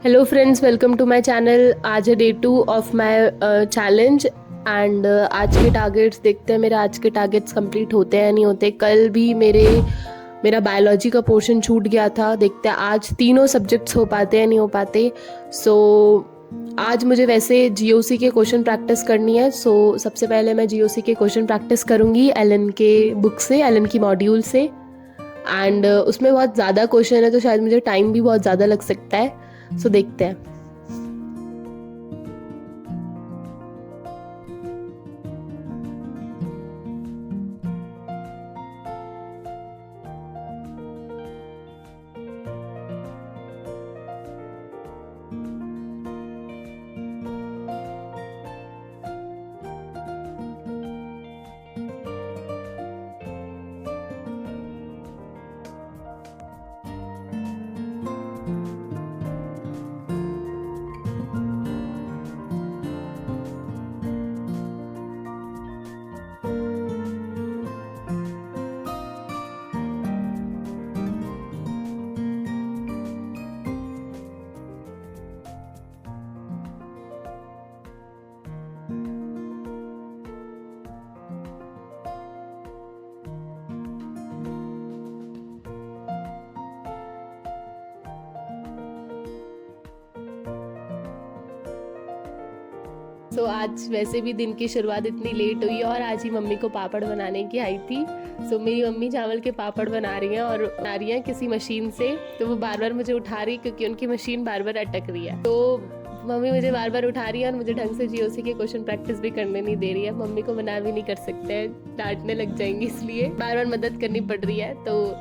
Hello friends, welcome to my channel. आज है day 2 of my challenge and आज के टारगेट्स देखते हैं। मेरे आज के टारगेट्स कंप्लीट होते हैं या नहीं होते। कल भी मेरा बायोलॉजी का पोर्शन छूट गया था। देखते हैं आज तीनों सब्जेक्ट्स हो पाते हैं नहीं हो पाते। सो आज मुझे वैसे जीओसी के क्वेश्चन प्रैक्टिस करनी है। सबसे पहले मैं जीओसी के क्वेश्चन प्रैक्टिस करूँगी एलन के बुक से, एलन की मॉड्यूल से। एंड उसमें बहुत ज़्यादा क्वेश्चन है तो शायद मुझे टाइम भी बहुत ज़्यादा लग सकता है। देखते हैं। आज वैसे भी दिन की शुरुआत इतनी लेट हुई और आज ही मम्मी को पापड़ बनाने की आई थी। मेरी मम्मी चावल के पापड़ बना रही हैं और बना रही हैं किसी मशीन से। तो वो बार बार मुझे उठा रही क्योंकि उनकी मशीन बार बार अटक रही है। तो मम्मी मुझे बार बार उठा रही है और मुझे ढंग से जीओसी के क्वेश्चन प्रैक्टिस भी करने नहीं दे रही है। मम्मी को मना भी नहीं कर सकते हैं, डांटने लग जाएंगी, इसलिए बार बार मदद करनी पड़ रही है। तो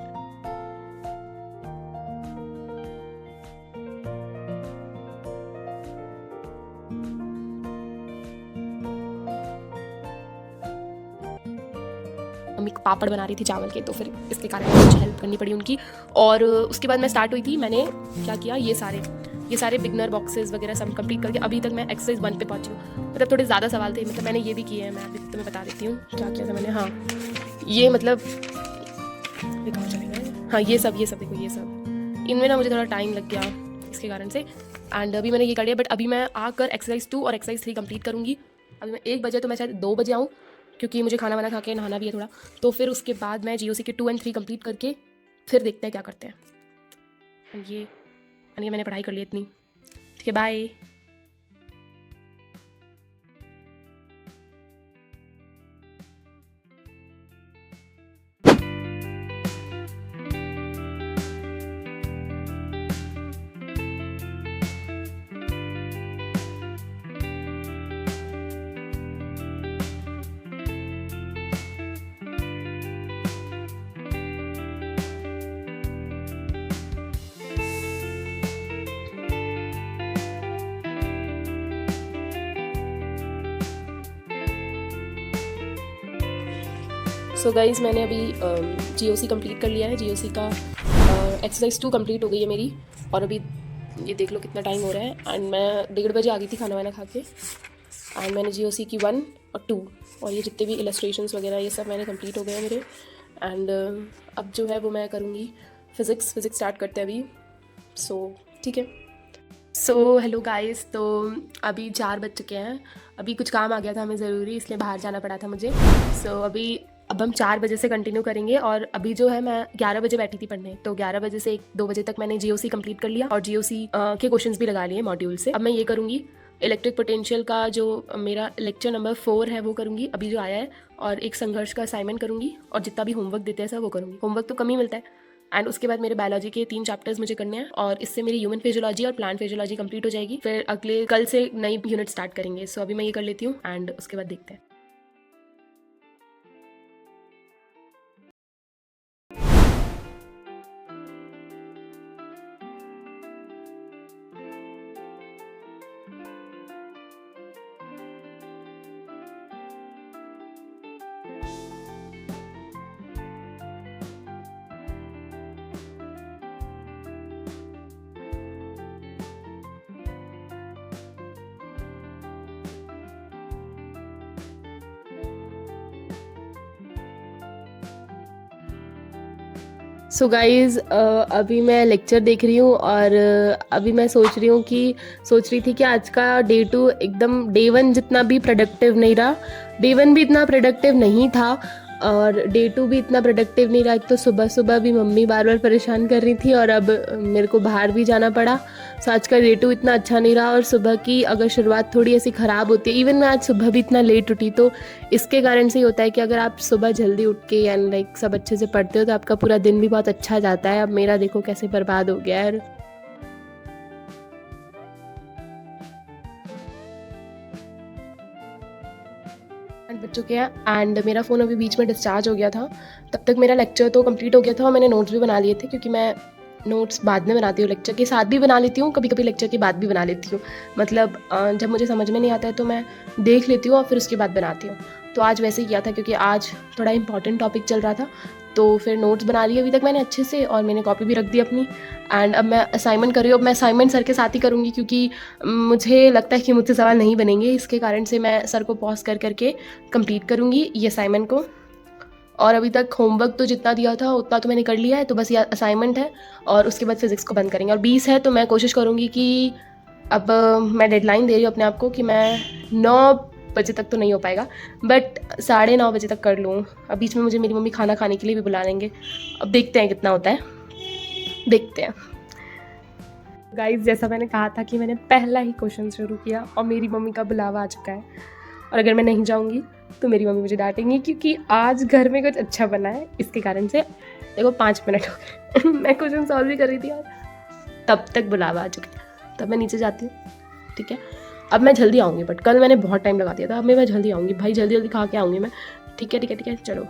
मम्मी को पापड़ बना रही थी चावल के, तो फिर इसके कारण मुझे हेल्प करनी पड़ी उनकी। और उसके बाद मैं स्टार्ट हुई थी। मैंने क्या किया, ये सारे बिगनर बॉक्सेस वगैरह सब कंप्लीट करके अभी तक मैं एक्सरसाइज 1 पे पहुंची हूँ। मतलब थोड़े ज़्यादा सवाल थे, मतलब मैंने ये भी किए हैं। मैं अभी तुम्हें बता देती हूँ क्या किया था मैंने। हाँ, ये मतलब ये कहाँ चले गए। हाँ, ये सब देखो, ये सब इनमें ना मुझे थोड़ा टाइम लग गया इसके कारण से। एंड अभी मैंने ये कर लिया, बट अभी मैं आकर एक्सरसाइज 2 और एक्सरसाइज 3 कंप्लीट करूँगी। अभी मैं 1 बजे, तो मैं शायद 2 बजे आऊँ क्योंकि मुझे खाना वाना खा के नहाना भी है थोड़ा। तो फिर उसके बाद मैं जीओसी के 2 और 3 कंप्लीट करके फिर देखते हैं क्या करते हैं। ये मैंने पढ़ाई कर ली इतनी। ठीक है, बाय। सो गाइज़, मैंने अभी जीओसी कंप्लीट कर लिया है। जीओसी का एक्सरसाइज 2 कंप्लीट हो गई है मेरी। और अभी ये देख लो कितना टाइम हो रहा है। एंड मैं 1:30 बजे आ गई थी खाना वाना खा के। एंड मैंने जीओसी की 1 और 2 और ये जितने भी इलस्ट्रेशंस वगैरह ये सब मैंने कंप्लीट हो गए हैं मेरे। एंड अब जो है वो मैं करूँगी फिज़िक्स स्टार्ट करते हैं अभी। ठीक है। हेलो गाइस, तो अभी 4 बज चुके हैं। अभी कुछ काम आ गया था हमें ज़रूरी, इसलिए बाहर जाना पड़ा था मुझे। अब हम 4 बजे से कंटिन्यू करेंगे। और अभी जो है मैं 11 बजे बैठी थी पढ़ने, तो 11 बजे से 1-2 बजे तक मैंने जीओसी कंप्लीट कर लिया और जीओसी के क्वेश्चंस भी लगा लिए मॉड्यूल से। अब मैं ये करूँगी इलेक्ट्रिक पोटेंशियल का जो मेरा लेक्चर नंबर 4 है वो करूँगी अभी जो आया है, और एक संघर्ष का असाइनमेंट करूँगी, और जितना भी होमवर्क देते हैं सब वो करूँगी। होमवर्क तो कम ही मिलता है। एंड उसके बाद मेरे बायोलॉजी के 3 चैप्टर्स मुझे करने हैं, और इससे मेरी ह्यूमन फिजियोलॉजी और प्लांट फिजियोलॉजी कंप्लीट हो जाएगी। फिर अगले कल से नई यूनिट स्टार्ट करेंगे। अभी मैं ये कर लेती हूँ एंड उसके बाद देखते हैं। सो गाइज़ अभी मैं लेक्चर देख रही हूँ और अभी मैं सोच रही थी कि आज का डे 2 एकदम डे 1 जितना भी प्रोडक्टिव नहीं रहा, डे 1 भी इतना प्रोडक्टिव नहीं था और डे 2 भी इतना प्रोडक्टिव नहीं रहा। एक तो सुबह सुबह भी मम्मी बार बार परेशान कर रही थी और अब मेरे को बाहर भी जाना पड़ा। सो आज का डे 2 इतना अच्छा नहीं रहा और सुबह की अगर शुरुआत थोड़ी ऐसी ख़राब होती है, इवन मैं आज सुबह भी इतना लेट उठी, तो इसके कारण से ही होता है कि अगर आप सुबह जल्दी उठ के एंड लाइक सब अच्छे से पढ़ते हो तो आपका पूरा दिन भी बहुत अच्छा जाता है। अब मेरा देखो कैसे बर्बाद हो गया है। एंड बच्चों के हैं एंड मेरा फ़ोन अभी बीच में डिस्चार्ज हो गया था। तब तक मेरा लेक्चर तो कंप्लीट हो गया था और मैंने नोट्स भी बना लिए थे, क्योंकि मैं नोट्स बाद में बनाती हूँ, लेक्चर के साथ भी बना लेती हूँ, कभी कभी लेक्चर के बाद भी बना लेती हूँ। मतलब जब मुझे समझ में नहीं आता है तो मैं देख लेती हूँ और फिर उसके बाद बनाती हूँ। तो आज वैसे ही किया था क्योंकि आज थोड़ा इंपॉर्टेंट टॉपिक चल रहा था, तो फिर नोट्स बना लिए अभी तक मैंने अच्छे से और मैंने कॉपी भी रख दी अपनी। एंड अब मैं असाइनमेंट कर रही हूँ। अब मैं असाइनमेंट सर के साथ ही करूँगी क्योंकि मुझे लगता है कि मुझसे सवाल नहीं बनेंगे, इसके कारण से मैं सर को पॉज कर करके कंप्लीट करूँगी ये असाइनमेंट को। और अभी तक होमवर्क तो जितना दिया था उतना तो मैंने कर लिया है, तो बस ये असाइनमेंट है और उसके बाद फिज़िक्स को बंद करेंगे। और 20 है तो मैं कोशिश करूँगी कि अब मैं डेडलाइन दे रही हूँ अपने आप को कि मैं 9 बजे तक तो नहीं हो पाएगा, बट 9:30 बजे तक कर लूँ। अब बीच में मुझे मेरी मम्मी खाना खाने के लिए भी बुला लेंगे, अब देखते हैं कितना होता है, देखते हैं। गाइस जैसा मैंने कहा था कि मैंने पहला ही क्वेश्चन शुरू किया और मेरी मम्मी का बुलावा आ चुका है और अगर मैं नहीं जाऊँगी तो मेरी मम्मी मुझे डांटेंगी क्योंकि आज घर में कुछ अच्छा बना है। इसके कारण से देखो 5 मिनट हो गए मैं क्वेश्चन सॉल्व भी कर रही थी और तब तक बुलावा आ चुका है। तब मैं नीचे जाती हूँ, ठीक है। अब मैं जल्दी आऊँगी, बट कल मैंने बहुत टाइम लगा दिया था। अब मैं जल्दी आऊँगी भाई, जल्दी जल्दी खा के आऊँगी मैं, ठीक है ठीक है ठीक है, चलो।